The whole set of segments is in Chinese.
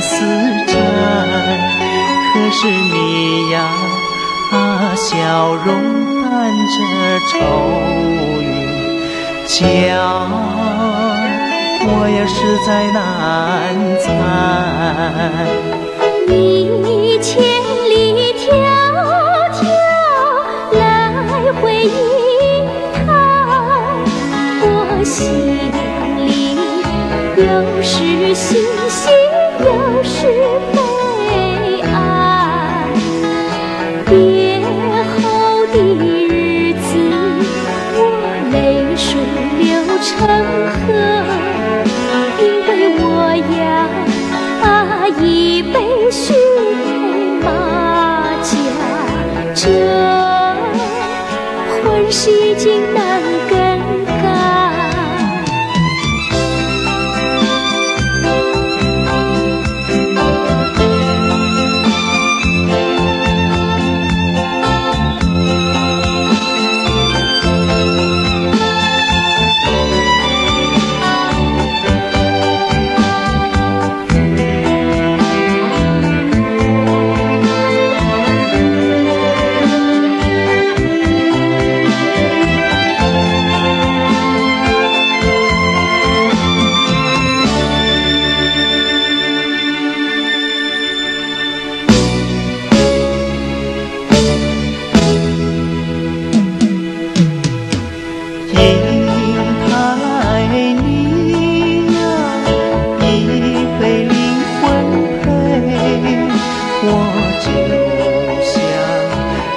死战。可是你呀，笑容伴着愁云，叫我呀实在难猜。你千里迢迢来回迎看，我心里又是欣喜又是悲哀。别后的日子，我泪水流成河，因为我呀一杯须配马甲，这婚事已经难更改。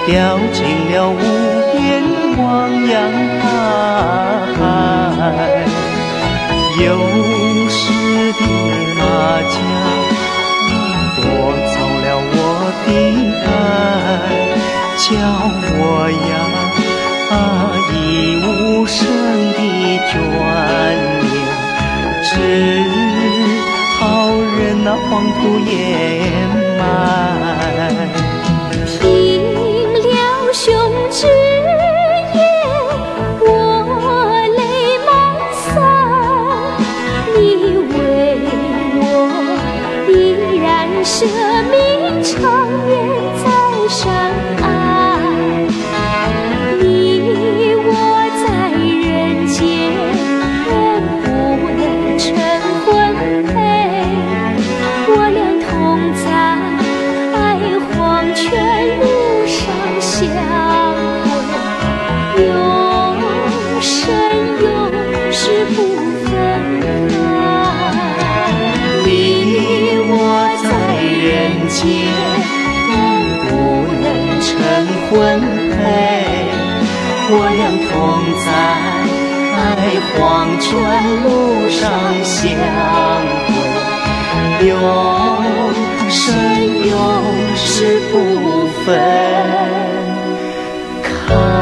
掉进了无边汪洋大海，有时的马甲夺走了我的爱，叫我呀已无声的眷恋，只好任那黄土掩埋。胸之夜，我泪满腮，你为我依然舍命，长眠在山岸。你我在人间不能成婚配，我俩同在黄泉路上相会，永生永世不分开。你我在人间不能成婚配，我俩同在黄泉路上相会，永生永世不分开。